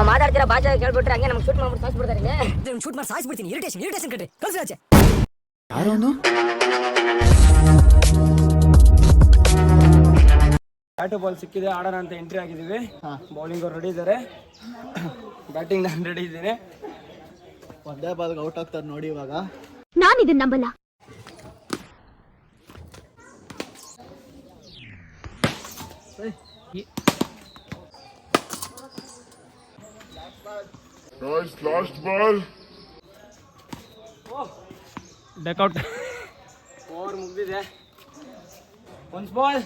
ಮಾತಾಡ್ತಿರೋ ಭಾಷೆ ಕೇಳ್ಬಿಟ್ರೆ ಹಂಗೆ ನಮ್ಗೆ ಶೂಟ್ ಮಾಡ್ಬಿಟ್ಟು ಸಾಯಿಸ್ಬಿಡ್ತಾರೆ. ಶೂಟ್ ಮಾಡಿ ಸಾಯಿಸ್ಬಿಡ್ತೀನಿ. ಇರಿಟೇಷನ್ ಕಟ್ರಿ ಕಳ್ಸಿ ಆಚೆ. ಯಾರವನು? ಬ್ಯಾಟು ಬಾಲ್ ಸಿಕ್ಕಿದೆ, ಆಡೋಣ ಅಂತ ಎಂಟ್ರಿ ಆಗಿದ್ದೀವಿ. ಬೌಲಿಂಗ್ ಅವ್ರು ರೆಡಿ ಇದ್ದಾರೆ, ಬ್ಯಾಟಿಂಗ್ ನಾನು ರೆಡಿ ಇದ್ದೀನಿ. ಒಂದೇ ಬಾಲ್ಗೆ ಔಟ್ ಆಗ್ತಾರೆ ನೋಡಿ. ಇವಾಗ ನಾನು ಇದನ್ನ ನಂಬಲ್ಲ. Last ball duck out. ಓವರ್ ಮುಗಿದಿದೆ. Once ball.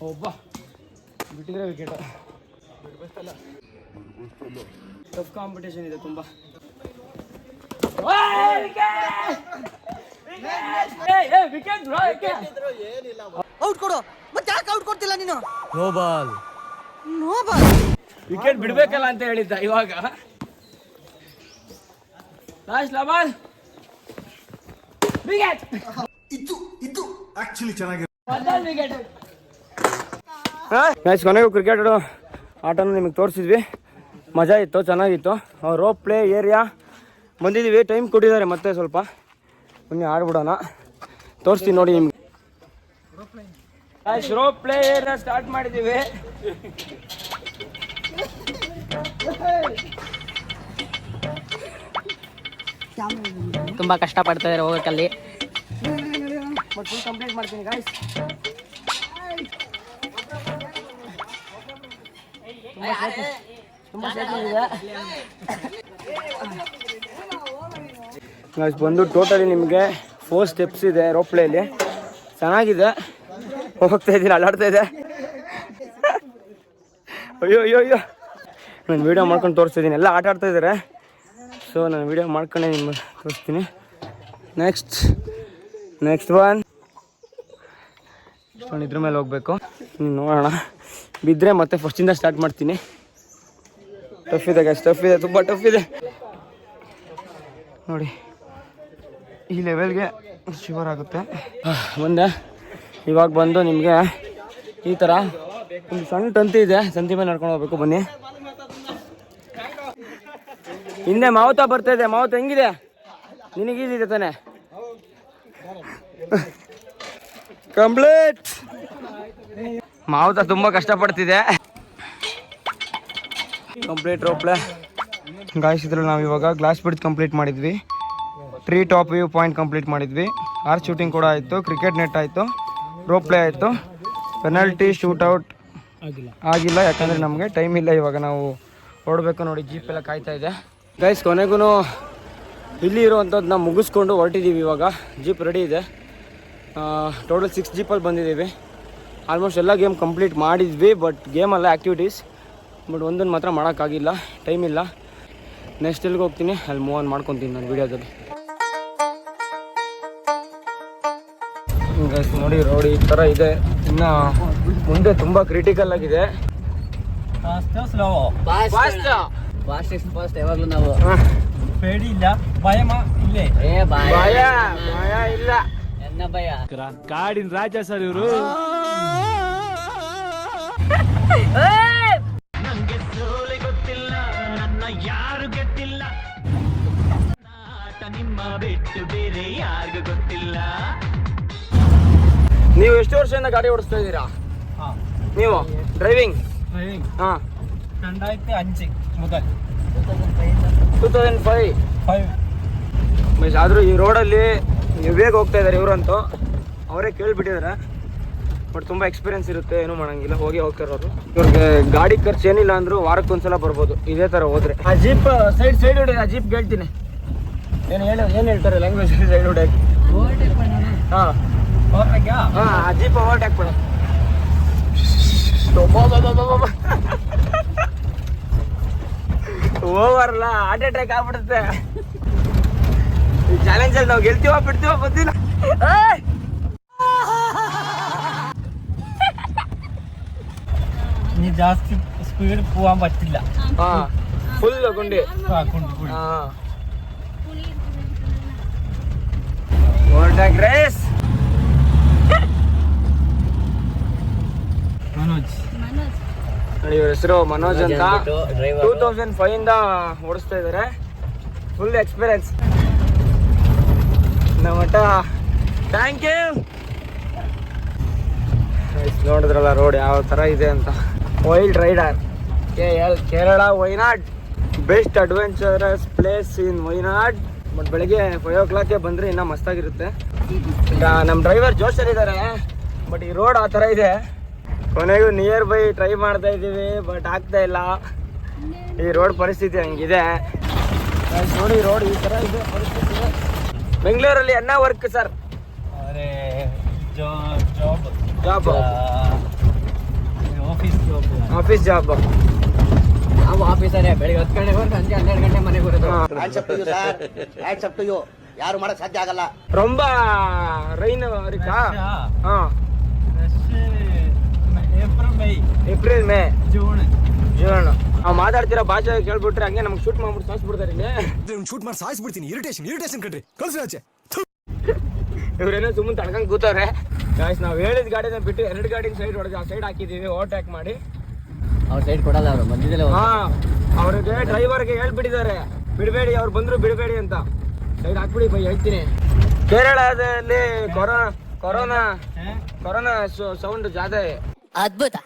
ಒಬ್ಬ ಬಿಟ್ಟಿದ್ರೆ ವಿಕೆಟ್. ಟಫ್ ಕಾಂಪಿಟೇಷನ್ ಇದೆ ತುಂಬ. ಔಟ್ ಕೊಡು. ಮತ್ತೆ ಯಾಕೆ ಔಟ್ ಕೊಡ್ತಿಲ್ಲ ನೀನು? No ball. ವಿಕೆಟ್ ಬಿಡ್ಬೇಕಲ್ಲ ಅಂತ ಹೇಳಿದ್ದ. ಇವಾಗ ಲಾಸ್ಟ್ ಬಾಲ್ ವಿಕೆಟ್. ಇದು ಆಕ್ಚುಲಿ ಚೆನ್ನಾಗಿದೆ. ಮ್ಯಾಚ್ ಕೊನೆಗೂ ಕ್ರಿಕೆಟ್ ಆಟನೂ ನಿಮಗೆ ತೋರಿಸಿದ್ವಿ. ಮಜಾ ಇತ್ತು, ಚೆನ್ನಾಗಿತ್ತು. ರೋಪ್ ಪ್ಲೇ ಏರಿಯಾ ಬಂದಿದ್ದೀವಿ. ಟೈಮ್ ಕೊಟ್ಟಿದ್ದಾರೆ ಮತ್ತೆ ಸ್ವಲ್ಪ. ಬನ್ನಿ ಆಡ್ಬಿಡೋಣ, ತೋರಿಸ್ತೀನಿ ನೋಡಿ ನಿಮ್ಗೆ. ರೋಪ್ ಪ್ಲೇ ಏರಿಯಾ ಸ್ಟಾರ್ಟ್ ಮಾಡಿದ್ದೀವಿ. ತುಂಬಾ ಕಷ್ಟ ಪಡ್ತಾ ಇದಾರೆ ಹೋಗಕ್ಕಲ್ಲಿ. ಫುಲ್ ಕಂಪ್ಲೀಟ್ ಮಾಡ್ತೀನಿ ಗಾಯ್ಸ್. ತುಂಬ ಬಂದು ಟೋಟಲಿ ನಿಮಗೆ 4 ಸ್ಟೆಪ್ಸ್ ಇದೆ ರೋಪ್ ಪ್ಲೇಲಿ. ಚೆನ್ನಾಗಿದೆ, ಹೋಗ್ತಾ ಇದ್ದೀನಿ, ಅಲ್ಲಾಡ್ತಾ ಇದೆ. ಅಯ್ಯೋ ಅಯ್ಯೋ ಅಯ್ಯೋ, ನಾನು ವೀಡಿಯೋ ಮಾಡ್ಕೊಂಡು ತೋರಿಸ್ತಿದ್ದೀನಿ. ಎಲ್ಲ ಆಟ ಆಡ್ತಾ ಇದ್ದಾರೆ, ಸೊ ನಾನು ವೀಡಿಯೋ ಮಾಡ್ಕೊಂಡೆ ನಿಮ್ಗೆ ತೋರಿಸ್ತೀನಿ. ನೆಕ್ಸ್ಟ್ ಒನ್ ಇಷ್ಟೊಂದು ಇದ್ರ ಮೇಲೆ ಹೋಗಬೇಕು. ನೀವು ನೋಡೋಣ, ಬಿದ್ದರೆ ಮತ್ತೆ ಫಸ್ಟಿಂದ ಸ್ಟಾರ್ಟ್ ಮಾಡ್ತೀನಿ. ಟಫ್ ಇದೆ ಗೈಸ್, ಟಫ್ ಇದೆ, ತುಂಬ ಟಫ್ ಇದೆ ನೋಡಿ. ಈ ಲೆವೆಲ್ಗೆ ಶಿವರ್ ಆಗುತ್ತೆ. ಮುಂದೆ ಇವಾಗ ಬಂದು ನಿಮಗೆ ಈ ಥರ ಒಂದು ಸಣ್ಣ ತಂತಿ ಇದೆ, ತಂತಿ ಮೇಲೆ ನಡ್ಕೊಂಡು ಹೋಗ್ಬೇಕು. ಬನ್ನಿ. ಹಿಂದೆ ಮಾವುತ ಬರ್ತಾ ಇದೆ. ಮಾವುತ ಹೆಂಗಿದೆ? ನಿನಗೀದಿದೆ ತಾನೆ? ಕಂಪ್ಲೀಟ್. ಮಾವುತ ತುಂಬ ಕಷ್ಟಪಡ್ತಿದೆ. ಕಂಪ್ಲೀಟ್ ರೋಪ್ಲೆ ಗಾಯಿಸಿದ್ರೆ ನಾವು ಇವಾಗ ಗ್ಲಾಸ್ ಬಿಡ್ದು ಕಂಪ್ಲೀಟ್ ಮಾಡಿದ್ವಿ. Tree top view point complete ಮಾಡಿದ್ವಿ. ಆರ್ಚ್ ಶೂಟಿಂಗ್ ಕೂಡ ಆಯಿತು, ಕ್ರಿಕೆಟ್ ನೆಟ್ ಆಯಿತು, ರೋಪ್ ಪ್ಲೇ ಆಯಿತು. ಪೆನಾಲ್ಟಿ ಶೂಟೌಟ್ ಆಗಿಲ್ಲ, ಯಾಕಂದರೆ ನಮಗೆ ಟೈಮ್ ಇಲ್ಲ. ಇವಾಗ ನಾವು ಹೊರಡಬೇಕು ನೋಡಿ. ಜೀಪ್ ಎಲ್ಲ ಕಾಯ್ತಾ ಇದೆ ಗೈಸ್. ಕೊನೆಗೂ ಇಲ್ಲಿ ಇರುವಂಥದ್ದು ನಾವು ಮುಗಿಸ್ಕೊಂಡು ಹೊರಟಿದ್ದೀವಿ. ಇವಾಗ ಜೀಪ್ ರೆಡಿ ಇದೆ. ಟೋಟಲ್ 6 ಜೀಪಲ್ಲಿ ಬಂದಿದ್ದೀವಿ. ಆಲ್ಮೋಸ್ಟ್ ಎಲ್ಲ ಗೇಮ್ ಕಂಪ್ಲೀಟ್ ಮಾಡಿದ್ವಿ. ಬಟ್ ಗೇಮಲ್ಲ ಆ್ಯಕ್ಟಿವಿಟೀಸ್, ಬಟ್ ಒಂದನ್ನು ಮಾತ್ರ ಮಾಡೋಕ್ಕಾಗಿಲ್ಲ, ಟೈಮ್ ಇಲ್ಲ. ನೆಕ್ಸ್ಟ್ ಎಲ್ಲಿಗೆ ಹೋಗ್ತೀನಿ ಅಲ್ಲಿ ಮೂವ್ ಆನ್ ಮಾಡ್ಕೊತೀನಿ ನಾನು ವೀಡಿಯೋದಲ್ಲಿ. ಗೈಸ್ ನೋಡಿ, ರೋಡ್ ಈ ಥರ ಇದೆ. ಇನ್ನು ಮುಂದೆ ತುಂಬ ಕ್ರಿಟಿಕಲ್ ಆಗಿದೆ. ಯಾವಾಗಲೂ ನಾವು ಬೇಡಿ ಇಲ್ಲ, ಭಯ ಇಲ್ಲೇ. ಭಯ ಇಲ್ಲ, ಎನ್ನ ಭಯ. ಕಾಡಿನ ರಾಜ ಸರ್ ಇವರು. ನಂಗೆ ಸೋಲೆ ಗೊತ್ತಿಲ್ಲ, ನನ್ನ ಯಾರು ಗೆದ್ದಿಲ್ಲ, ಆಟ ನಿಮ್ಮ ಬಿಟ್ಟು ಬೇರೆ ಯಾರಿಗೂ ಗೊತ್ತಿಲ್ಲ. ನೀವು ಎಷ್ಟು ವರ್ಷದಿಂದ ಗಾಡಿ ಓಡಿಸ್ತಾ ಇದ್ದೀರಾ? ನೀವು ಡ್ರೈವಿಂಗ್? ಹಾಂ, 2005 ಮೊದಲು. 2005. ಆದರೂ ಈ ರೋಡಲ್ಲಿ ಬೇಗ ಹೋಗ್ತಾ ಇದ್ದಾರೆ ಇವರಂತೂ. ಅವರೇ ಕೇಳಿಬಿಟ್ಟಿದ್ದಾರೆ. ಬಟ್ ತುಂಬ ಎಕ್ಸ್ಪೀರಿಯನ್ಸ್ ಇರುತ್ತೆ, ಏನೂ ಮಾಡೋಂಗಿಲ್ಲ, ಹೋಗ್ತಾ ಇರೋರು. ಇವ್ರಿಗೆ ಗಾಡಿ ಖರ್ಚು ಏನಿಲ್ಲ ಅಂದರೂ ವಾರಕ್ಕೊಂದ್ಸಲ ಬರ್ಬೋದು ಇದೇ ಥರ ಹೋದರೆ. ಆ ಜೀಪ್ ಸೈಡ್ ಹೊಡಿ. ಆ ಜೀಪ್ ಹೇಳ್ತೀನಿ ಏನು ಹೇಳ್ತಾರೆ ಲ್ಯಾಂಗ್ವೇಜ್ ಸೈಡ್ ಹೊಡ್ಯಾಕೆ. ಹಾಂ ಹಾಂ, ಆ ಜೀಪ್ ಓವರ್ಟೇಕ್ ಮಾಡ. ಓವರ್ಲ್ಲ, ಹಾರ್ಟ್ ಅಟ್ಯಾಕ್ ಆಗ್ಬಿಡುತ್ತೆ. ಈ ಚಾಲೆಂಜಲ್ಲಿ ನಾವು ಗೆಲ್ತೀವೋ ಬಿಡ್ತೀವೋ ಗೊತ್ತಿಲ್ಲ. ನೀ ಜಾಸ್ತಿ ಸ್ಪೀಡ್ ಹೋಗಂಗ್ ಪತ್ತಿಲ್ಲ. ಹಾಂ, ಫುಲ್ ಗುಂಡಿ. ಹಾಂ, ಓವರ್ಟೇಕ್ ಗ್ರೇಸ್ ಮನೋಜ್ ನೋಡಿ ಇವ್ರ ಹೆಸರು ಮನೋಜ್ ಅಂತ 2005 ಇಂದ ಓಡಿಸ್ತಾ ಇದ್ದಾರೆ. ಫುಲ್ ಎಕ್ಸ್ಪೀರಿಯನ್ಸ್ ನಮ್ಮಟ. Thank you. ನೋಡಿದ್ರಲ್ಲ ರೋಡ್ ಯಾವ ಥರ ಇದೆ ಅಂತ. Wild rider KL Kerala Wayanad best adventurous place in Wayanad. But ಬೆಳಗ್ಗೆ 5 o'clock ಬಂದರೆ ಇನ್ನೂ ಮಸ್ತಾಗಿರುತ್ತೆ. ನಮ್ಮ ಡ್ರೈವರ್ ಜೋಶಲ್ಲಿ ಇದ್ದಾರೆ. ಬಟ್ ಈ ರೋಡ್ ಆ ಥರ ಇದೆ. ಕೊನೆಗೂ ನಿಯರ್ ಬೈ ಟ್ರೈ ಮಾಡ್ತಾ ಇದ್ದೀವಿ, ಬಟ್ ಆಗ್ತಾ ಇಲ್ಲ. ಈ ರೋಡ್ ಪರಿಸ್ಥಿತಿ ಹಂಗಿದೆ ನೋಡಿ. ರೋಡ್ ಈ ಥರ ಇದೆ ಪರಿಸ್ಥಿತಿ. ಬೆಂಗಳೂರಲ್ಲಿ ಅನ್ನ ವರ್ಕ್ ಸರ್. ಅರೆ ಜಾಬ್ ಆಫೀಸ್ ಜಾಬ್. ನಾವು ಆಫೀಸರೇ. ಬೆಳಿಗ್ಗೆ 10 ಗಂಟೆಗೆ ಬಂದು ಸಂಜೆ 12 ಗಂಟೆ ಮನೆಗೆ ಬರೋದು. ಯಾರು ಮಾಡಕ್ ಸಾಧ್ಯ ಆಗಲ್ಲ. ರೊಂಬ ರೈನ್ ರಿಕಾ. ಹಾಂ, ಏಪ್ರಿಲ್ ಮೇ ಜೂನ್ ನಾವು ಮಾತಾಡ್ತಿರೋ ಭಾಷೆ ಕೇಳ್ಬಿಟ್ರೆ ಹಂಗೆ ನಮ್ಗೆ ಶೂಟ್ ಮಾಡ್ಬಿಟ್ಟು ಸಾಯಿಸ್ಬಿಡ್ತಾರೆ. ಇಲ್ಲಿ ಶೂಟ್ ಮಾಡಿ ಸಾಯಿಸ್ಬಿಡ್ತೀನಿ. ಇರಿಟೇಷನ್ ಕಣ್ರಿ, ಕಳ್ಸಿ ಆಚೆ. ಇವ್ರೇನೋ ಸುಮ್ಮನೆ ತಡ್ಕೊಂಡು ಕೂತವ್ರೆ. ಗಾಯ್ಸ್ ನಾವು ಹೇಳಿದ ಗಾಡಿನ ಬಿಟ್ಟು 2 ಗಾಡಿನ ಸೈಡ್ ಹೊಡೆದು ಆ ಸೈಡ್ ಹಾಕಿದ್ದೀವಿ ಓವರ್ಟೇಕ್ ಮಾಡಿ. ಅವ್ರ ಸೈಡ್ ಕೊಡಲ್ಲ ಅವರು, ಮಧ್ಯದಲ್ಲೇ ಹಾಂ, ಅವ್ರಿಗೆ ಡ್ರೈವರ್ಗೆ ಹೇಳ್ಬಿಟ್ಟಿದ್ದಾರೆ ಬಿಡಬೇಡಿ, ಅವ್ರು ಬಂದ್ರು ಬಿಡಬೇಡಿ ಅಂತ. ಸೈಡ್ ಹಾಕ್ಬಿಡಿ ಬೈ, ಹೇಳ್ತೀನಿ. ಕೇರಳದಲ್ಲಿ ಕೊರೋನಾ ಸೌಂಡ್ ಜಾದೆ. ಅದ್ಭುತ,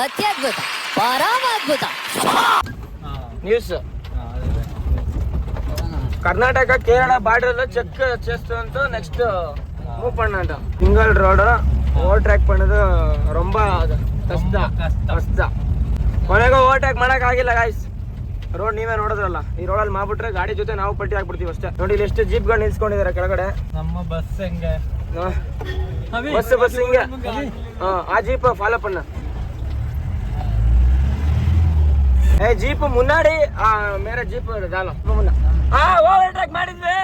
ಅತ್ಯದ್ಭುತ, ಪರಮ ಅದ್ಭುತ న్యూస్. కర్ణాటక కేరళ బార్డర్ లో చెక్ చేస్తూ నెక్స్ట్ మూవ్ பண்ணாங்க. சிங்கிள் ரோடு ಓವರ್ಟೇಕ್ பண்ணது ரொம்ப ಕಷ್ಟ. ಕೊನೆಗೂ ಓವರ್ಟೇಕ್ ಮಾಡಕ್ ಆಗಿಲ್ಲ ಗಾಯ್ಸ್. ರೋಡ್ ನೀವೇ ನೋಡಿದ್ರಲ್ಲ. ಈ ರೋಡಲ್ಲಿ ಮಾಡ್ಬಿಟ್ರೆ ಗಾಡಿ ಜೊತೆ ನಾವು ಪಟ್ಟಿ ಹಾಕ್ಬಿಡ್ತೀವಿ ಅಷ್ಟೇ. ನೋಡಿ ಇಲ್ಲಿ ಎಷ್ಟು ಜೀಪ್ಗಳು ನಿಲ್ಸ್ಕೊಂಡಿದ್ದಾರೆ ಕೆಳಗಡೆ. ನಮ್ಮ ಬಸ್ ಹೆಂಗೆ ಬಸ್ ಹಿಂಗೆ. ಆ ಜೀಪ್ ಫಾಲೋ பண்ண. ಜೀಪ್ ಮುನ್ನಾಡಿ ಮೇರೆ ಜೀಪ್ ಮುನ್ನ ಓವರ್ಟೇಕ್ ಮಾಡಿದ್ವಿ.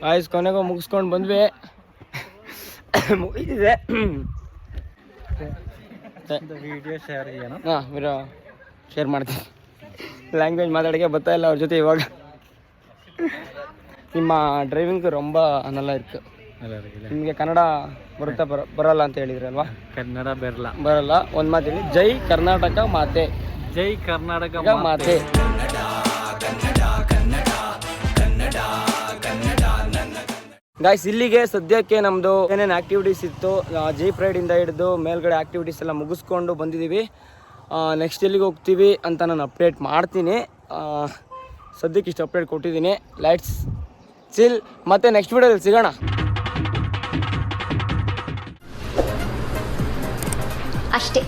ಆಯ್ಸ್ ಕೊನೆಗೂ ಮುಗಿಸ್ಕೊಂಡು ಬಂದ್ವಿ. ಮುಗಿದಿದೆ. ವಿಡಿಯೋ ಶೇರ್ ಶೇರ್ ಮಾಡ್ತೀನಿ. ಲ್ಯಾಂಗ್ವೇಜ್ ಮಾತಾಡೋಕ್ಕೆ ಬರ್ತಾ ಇಲ್ಲ ಅವ್ರ ಜೊತೆ ಇವಾಗ. ನಿಮ್ಮ ಡ್ರೈವಿಂಗ್ ರೊಂಬ ಅನ್ನಲ್ಲ ಇருக்கு. ನಿಮಗೆ ಕನ್ನಡ ಬರುತ್ತಾ ಬರಲ್ಲ ಅಂತ ಹೇಳಿದ್ರಲ್ವಾ? ಕನ್ನಡ ಬರಲ್ಲ. ಒಂದು ಮಾತು ಹೇಳಿ, ಜೈ ಕರ್ನಾಟಕ ಮಾತೆ. ಜೈ ಕರ್ನಾಟಕ ಮಾತೆ. ಗಾಯ್ಸ್ ಇಲ್ಲಿಗೆ ಸದ್ಯಕ್ಕೆ ನಮ್ಮದು ಏನೇನು ಆ್ಯಕ್ಟಿವಿಟೀಸ್ ಇತ್ತು, ಜೀಪ್ ರೈಡಿಂದ ಹಿಡಿದು ಮೇಲ್ಗಡೆ ಆ್ಯಕ್ಟಿವಿಟೀಸ್ ಎಲ್ಲ ಮುಗಿಸ್ಕೊಂಡು ಬಂದಿದ್ದೀವಿ. ನೆಕ್ಸ್ಟ್ ಎಲ್ಲಿಗೆ ಹೋಗ್ತೀವಿ ಅಂತ ನಾನು ಅಪ್ಡೇಟ್ ಮಾಡ್ತೀನಿ. ಸದ್ಯಕ್ಕೆ ಇಷ್ಟು ಅಪ್ಡೇಟ್ ಕೊಟ್ಟಿದ್ದೀನಿ. Lights chill. ಮತ್ತೆ ನೆಕ್ಸ್ಟ್ ವಿಡಿಯೋದಲ್ಲಿ ಸಿಗೋಣ. ಅಷ್ಟೇ.